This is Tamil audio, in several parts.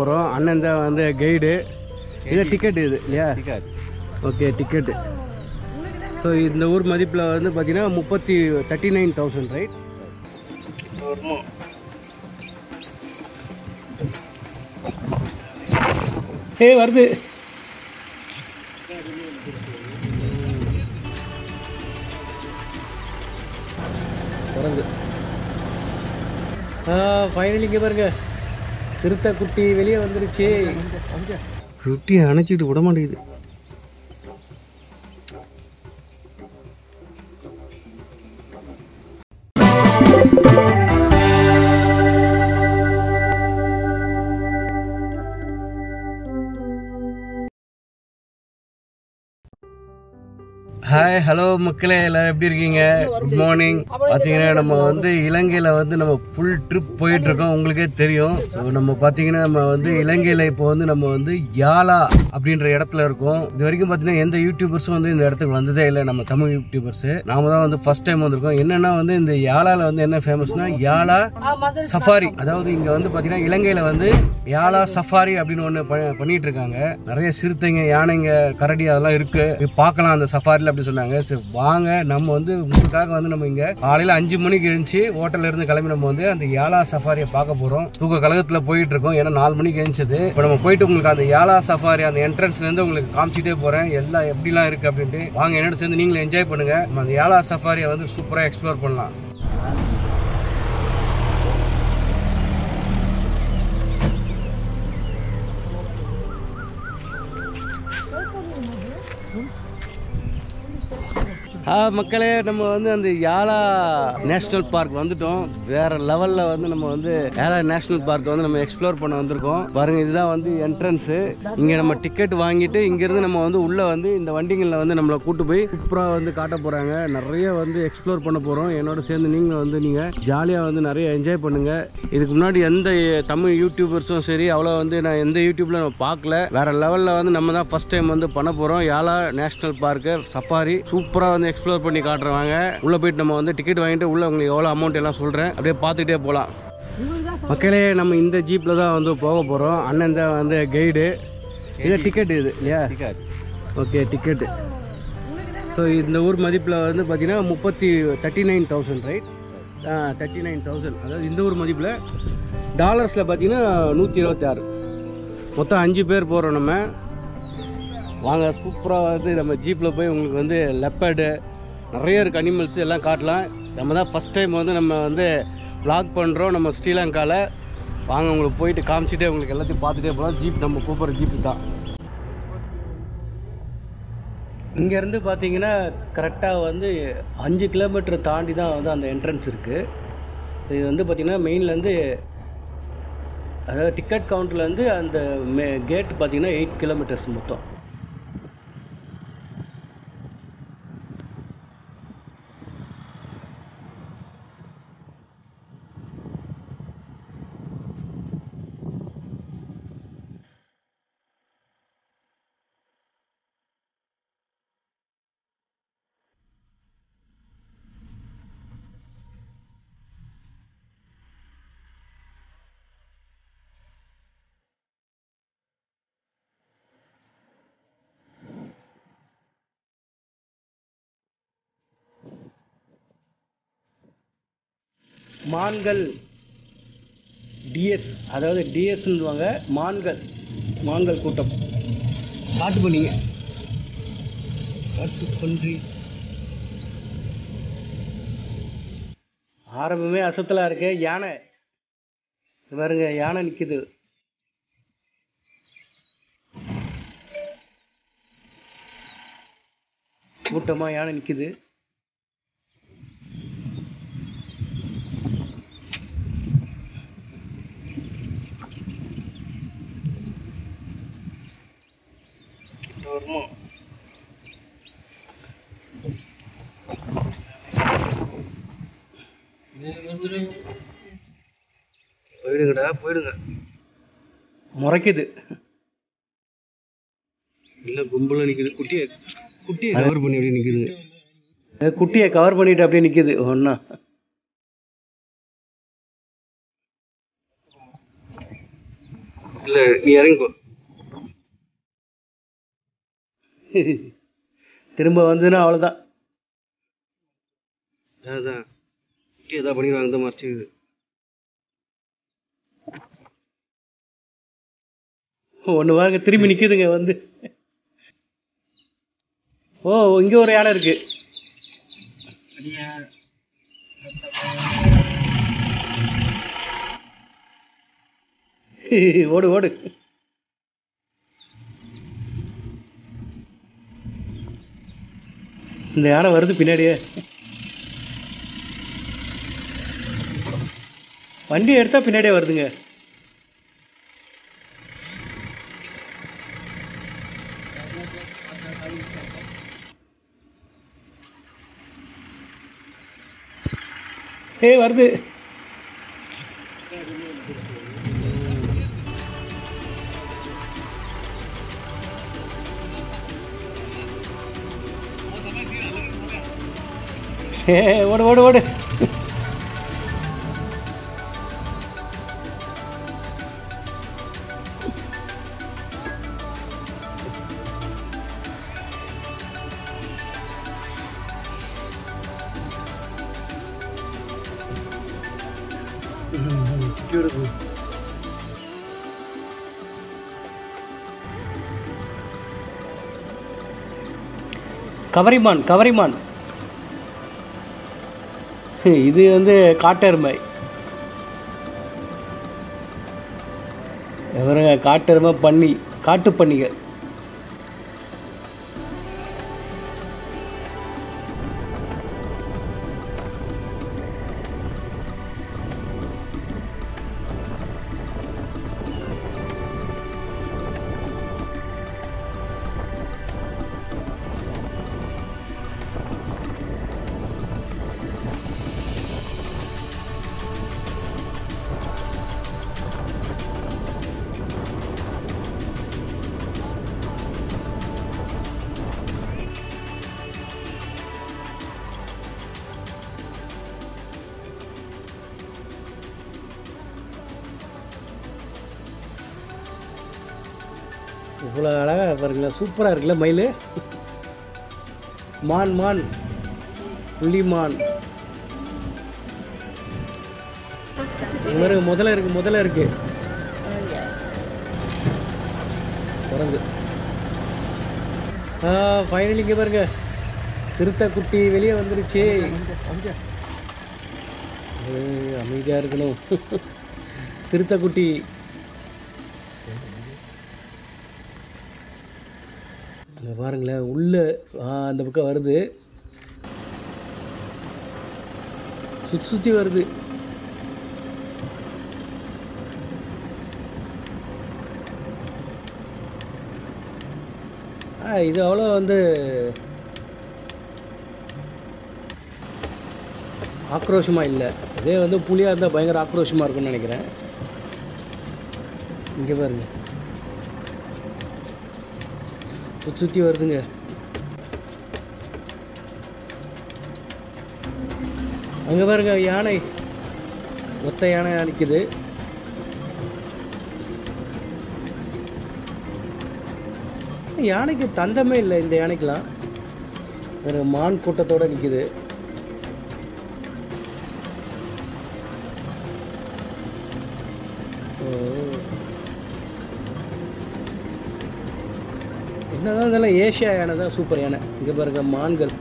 போகிறோம். அண்ணன் தான் வந்து கைடு. இது டிக்கெட் இது இல்லையா? Okay ticket. ஸோ இந்த ஊர் மதிப்பில் வந்து பார்த்தீங்கன்னா 39,000 ரைட். வருது. ஃபைனலி இங்கே பாருங்க, சிறுத்தை குட்டி வெளியே வந்துருச்சு. குட்டியை அணைச்சிட்டு விட மாட்டேங்குது. ஹாய் ஹலோ மக்களே, எல்லோரும் எப்படி இருக்கீங்க? Good morning. பார்த்தீங்கன்னா நம்ம வந்து இலங்கையில் வந்து நம்ம ஃபுல் ட்ரிப் போயிட்டுருக்கோம், உங்களுக்கே தெரியும். ஸோ நம்ம பார்த்தீங்கன்னா நம்ம வந்து இலங்கையில் இப்போ வந்து நம்ம வந்து யாலா அப்படின்ற இடத்துல இருக்கோம். இது வரைக்கும் பார்த்தீங்கன்னா எந்த யூடியூபர்ஸும் வந்து இந்த இடத்துக்கு வந்ததே இல்லை, நம்ம தமிழ் யூடியூபர்ஸு. நாம தான் வந்து ஃபர்ஸ்ட் டைம் வந்திருக்கோம். என்னென்னா வந்து இந்த யாலாவில் வந்து என்ன ஃபேமஸ்னா யாலா சஃபாரி. அதாவது இங்கே வந்து பார்த்தீங்கன்னா இலங்கையில் வந்து யாலா சஃபாரி அப்படின்னு ஒன்று பண்ணிட்டு இருக்காங்க. நிறைய சிறுத்தைங்க, யானைங்க, கரடி அதெல்லாம் இருக்கு, பார்க்கலாம் அந்த சஃபாரியில் அப்படி சொன்னாங்க. சரி வாங்க, நம்ம வந்து உங்களுக்காக வந்து நம்ம இங்க காலையில 5 மணிக்கு எழுந்துச்சு ஹோட்டல்ல இருந்து கிளம்பி நம்ம வந்து அந்த யாலா சஃபாரியை பார்க்க போறோம். தூக்க கழகத்துல போயிட்டு இருக்கோம், ஏன்னா 4 மணிக்கு எழுந்தது. இப்போ நம்ம போயிட்டு உங்களுக்கு அந்த யாலா சஃபாரி அந்த என்ட்ரன்ஸ்ல இருந்து உங்களுக்கு காமிச்சிட்டே போறேன், எல்லாம் எப்படிலாம் இருக்கு அப்படின்ட்டு. வாங்க, என்னோட சேர்ந்து நீங்களும் என்ஜாய் பண்ணுங்க. நம்ம அந்த யாலா சஃபாரியை வந்து சூப்பரா எக்ஸ்ப்ளோர் பண்ணலாம். மக்களே, நம்ம வந்து அந்த யாலா நேஷனல் பார்க் வந்துட்டோம். வேற லெவல்ல வந்து நம்ம வந்து யாலா நேஷனல் பார்க் வந்து நம்ம எக்ஸ்ப்ளோர் பண்ண வந்திருக்கோம். பாருங்க, இதுதான் வந்து என்ட்ரன்ஸ். இங்க நம்ம டிக்கெட் வாங்கிட்டு இங்க இருந்து நம்ம வந்து உள்ள வந்து இந்த வண்டிகளில் வந்து நம்மளை கூட்டு போய் சூப்பரா வந்து காட்ட போறாங்க. நிறைய வந்து எக்ஸ்ப்ளோர் பண்ண போறோம். என்னோட சேர்ந்து நீங்களும் வந்து நீங்க ஜாலியா வந்து நிறைய என்ஜாய் பண்ணுங்க. இதுக்கு முன்னாடி எந்த தமிழ் யூடியூபர்ஸும் சரி அவ்வளோ வந்து நான் எந்த யூடியூப்ல நம்ம பார்க்கல. வேற லெவல்ல வந்து நம்ம தான் ஃபர்ஸ்ட் டைம் வந்து பண்ண போறோம். யாலா நேஷனல் பார்க் சஃபாரி சூப்பரா வந்து எக்ஸ்ப்ளோர் பண்ணி காட்டுறாங்க. உள்ள போயிட்டு நம்ம வந்து டிக்கெட் வாங்கிட்டு உள்ள உங்களுக்கு எவ்வளோ அமௌண்ட் எல்லாம் சொல்றேன், அப்படியே பார்த்துட்டே போகலாம். மக்களே, நம்ம இந்த ஜீப்ல தான் வந்து போக போறோம். அண்ணன் தான் வந்து கைடு. இது டிக்கெட் இது இல்லையா? Okay ticket. ஸோ இந்த ஊர் மதிப்பில் வந்து பார்த்தீங்கன்னா 39,000 ரைட். 39,000. அதாவது இந்த ஊர் மதிப்பில் டாலர்ஸில் பார்த்தீங்கன்னா 126. மொத்தம் 5 பேர் போகிறோம் நம்ம. வாங்க, சூப்பராக வந்து நம்ம ஜீப்பில் போய் உங்களுக்கு வந்து லெப்பர்டு நிறைய இருக்குது, அனிமல்ஸ் எல்லாம் காட்டலாம். நம்ம தான் ஃபஸ்ட் டைம் வந்து நம்ம வந்து vlog பண்ணுறோம் நம்ம ஸ்ரீலங்காவில். வாங்க, உங்களுக்கு போயிட்டு காமிச்சிட்டே உங்களுக்கு எல்லாத்தையும் பார்த்துட்டே போகலாம். ஜீப் நம்ம கூப்பிட்ற ஜீப்பு தான். இங்கேருந்து பார்த்தீங்கன்னா கரெக்டாக வந்து 5 கிலோமீட்டர் தாண்டி தான் வந்து அந்த என்ட்ரன்ஸ் இருக்குது. இது வந்து பார்த்திங்கன்னா மெயின்லேருந்து, அதாவது டிக்கெட் கவுண்டர்லேருந்து அந்த கேட் பார்த்திங்கன்னா 8 கிலோமீட்டர்ஸ் மொத்தம். மான்கள் டிஎஸ், அதாவது டிஎஸ்ன்னுவாங்க மான்கள் கூட்டம். காட்டு பண்ணிங்க, காட்டு பன்றி. ஆரம்பமே அசத்தலாக இருக்கு. யானை பாருங்க, யானை நிற்குது. கூட்டமாக யானை நிற்குது. வருமா போயிடுங்கடா, போயிடுங்க. முறைக்குது. இல்லை, கும்பலாக நிற்குது. குட்டியை கவர் பண்ணி அப்படியே நிற்குதுங்க. குட்டியை கவர் பண்ணிட்டு அப்படியே நிற்குது ஒன்றா. இல்லை நீ இறங்கிப்போ. திரும்ப வந்துன்னா அவ்வளோதான். அதான் ஏதாவது பண்ணிடுவாங்க இந்த மறைச்சி. ஒன்று வாங்க திரும்பி நிற்கிதுங்க வந்து. ஓ இங்கே ஒரு யானை இருக்கு. ஓடு ஓடு. இந்த யானை வருது பின்னாடியே. வண்டி எடுத்தா பின்னாடியே வருதுங்க. வருது. ஓடு ஓடு ஓடு. Beautiful. கவரிமான் கவரிமான். இது வந்து காட்டெருமை. எவருங்க காட்டெருமை பண்ணி காட்டு பண்ணிகள். இவ்வளோ அழகாக பாருங்களா, சூப்பராக இருக்குல்ல மயில். மான் மான் புள்ளிமான். முதல்ல இருக்கு முதல்ல இருக்கு குரங்கு. ஃபைனலி இங்கே பாருங்க சிறுத்தை குட்டி வெளியே வந்துருச்சு. அமைதியாக இருக்கணும். சிறுத்தை குட்டி அங்கே பாருங்களேன் உள்ள அந்த பக்கம் வருது, சுற்றி சுற்றி வருது. இது அவ்வளோ வந்து ஆக்ரோஷமாக இல்லை. இதே வந்து புலியாக இருந்தால் பயங்கர ஆக்ரோஷமாக இருக்கும்னு நினைக்கிறேன். இங்கே பாருங்க சுற்றி சுற்றி வருதுங்க. அங்கே பாருங்க யானை, ஒத்த யானை நிற்குது. யானைக்கு தந்தமே இல்லை இந்த யானைக்கெலாம். வேறு மான் கூட்டத்தோடு நிற்குது. என்னதான் இதெல்லாம் ஏஷியா யானை தான் சூப்பர் யானை. இங்கே பாருங்க மான்கள்.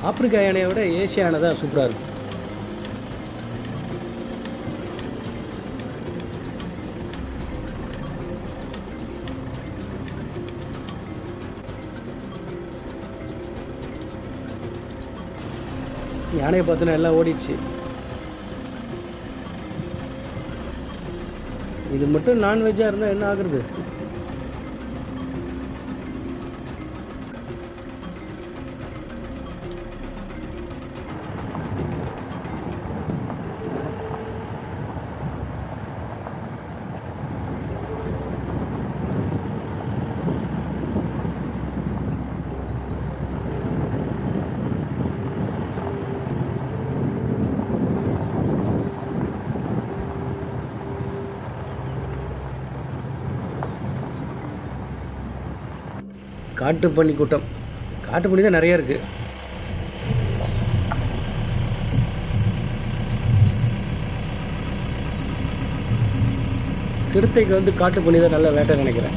ஆப்பிரிக்கா யானையை விட ஏஷியா யானை தான் சூப்பராக இருக்கும். யானையை பார்த்தோன்னா எல்லாம் ஓடிடுச்சு. இது மட்டும் நான்வெஜ்ஜாக இருந்தால் என்ன ஆகுறது? காட்டுப்பன்னி கூட்டம். காட்டுப்பன்னி தான் நிறைய இருக்குது. சிறுத்தைக்கு வந்து காட்டுப்பன்னி தான் நல்ல வேட்டை நினைக்கிறேன்.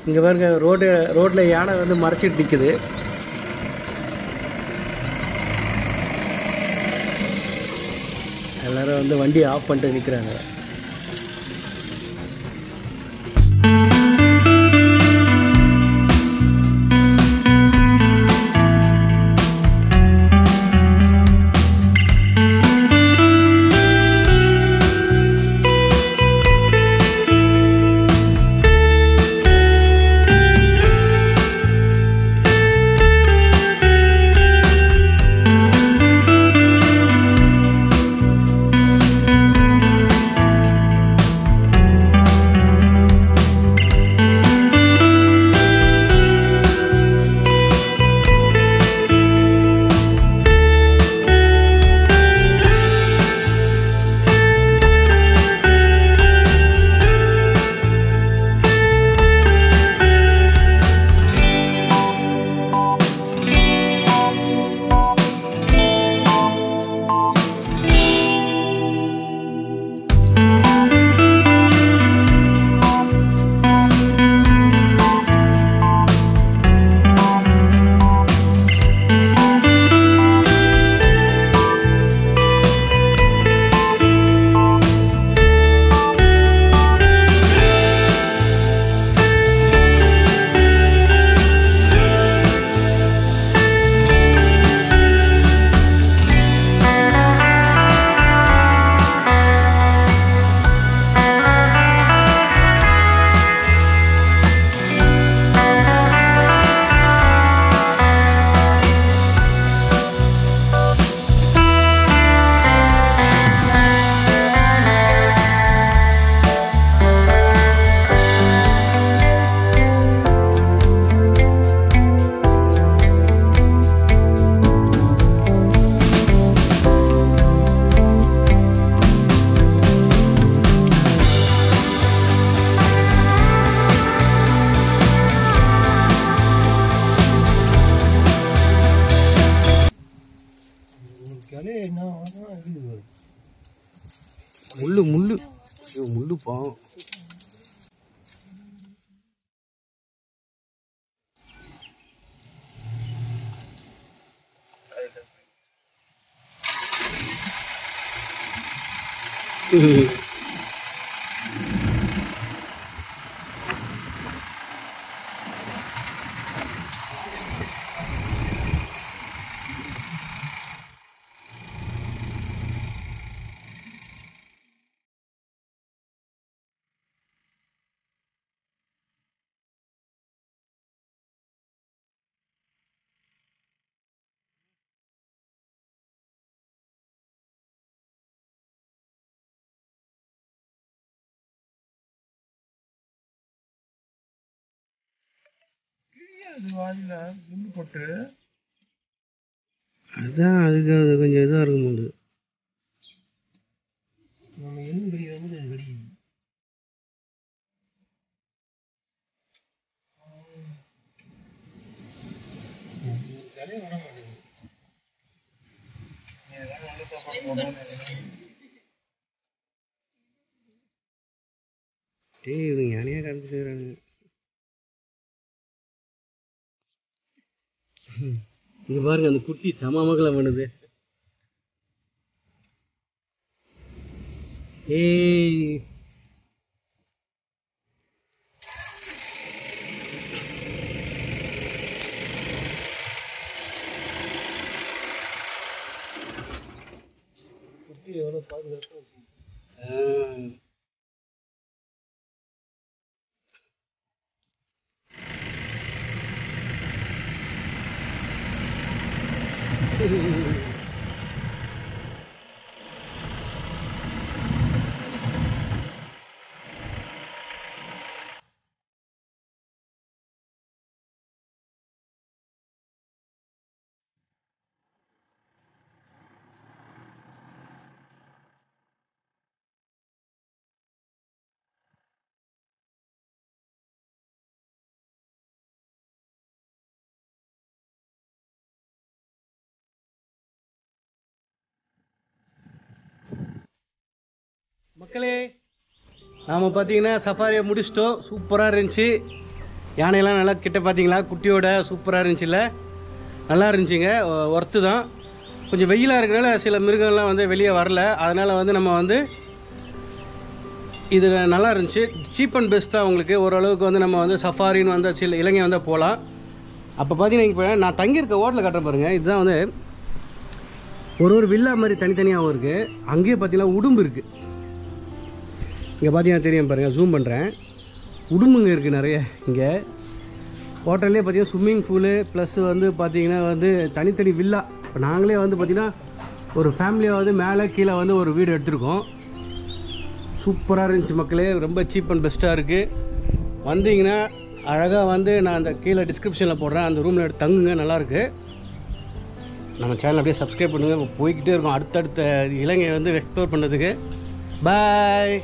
இங்கே பாருங்க, ரோட்டில் யானை வந்து மறைச்சிட்டு நிற்குது. எல்லோரும் வந்து வண்டியை ஆஃப் பண்ணிட்டு நிற்கிறாங்க. முள்ளு பாவம். அதான் அதுக்கு அது கொஞ்சம் இதாக இருக்கும் போது நம்ம எலும்பு கடிக்கிறது அது கடிக்குது. டேய் இவங்க யானையாக காமிச்சுக்கிறாங்க. இங்க பாருங்க அந்த குட்டி சமமகளை பண்ணுது. ஏய் குட்டி எவ்வளோ பாதுகாப்பு. மக்களே, நாம் பார்த்தீங்கன்னா சஃபாரியை முடிச்சிட்டோம். சூப்பராக இருந்துச்சு. யானையெல்லாம் நல்லா கிட்ட பார்த்தீங்களா, குட்டியோட சூப்பராக இருந்துச்சுல்ல, நல்லா இருந்துச்சுங்க. ஒர்த்து தான். கொஞ்சம் வெயிலாக இருக்கிறனால சில மிருகங்கள்லாம் வந்து வெளியே வரல. அதனால் வந்து நம்ம வந்து இது நல்லா இருந்துச்சு. சீப் அண்ட் பெஸ்ட் தான். உங்களுக்கு ஓரளவுக்கு வந்து நம்ம வந்து சஃபாரின்னு வந்து சில இலங்கை வந்தால் போகலாம். அப்போ பார்த்தீங்கன்னா இப்போ நான் தங்கியிருக்க ஹோட்டலில் கட்டுற பாருங்கள். இதுதான் வந்து ஒரு வில்லா மாதிரி தனித்தனியாகவும் இருக்குது. அங்கேயே பார்த்தீங்கன்னா உடும்பு இருக்குது. இங்கே பார்த்தீங்கன்னா தெரியும் பாருங்கள், ஜூம் பண்ணுறேன். உடும்புங்க இருக்குது நிறைய. இங்கே ஹோட்டல்லே பார்த்தீங்கன்னா ஸ்விம்மிங் பூலு ப்ளஸ் வந்து பார்த்தீங்கன்னா வந்து தனித்தனி வில்லா. இப்போ நாங்களே வந்து பார்த்திங்கன்னா ஒரு ஃபேமிலியாக வந்து மேலே கீழே வந்து ஒரு வீடு எடுத்திருக்கோம். சூப்பராக இருந்துச்சு மக்களே. ரொம்ப சீப் அண்ட் பெஸ்ட்டாக இருக்குது. வந்தீங்கன்னா அழகாக வந்து நான் அந்த கீழே டிஸ்கிரிப்ஷனில் போடுறேன். அந்த ரூமில் எடுத்து தங்குங்க, நல்லாயிருக்கு. நம்ம சேனல் அப்படியே சப்ஸ்கிரைப் பண்ணுங்கள். போய்கிட்டே இருக்கோம் அடுத்தடுத்த இலங்கையை வந்து எக்ஸ்ப்ளோர் பண்ணுறதுக்கு. பாய்.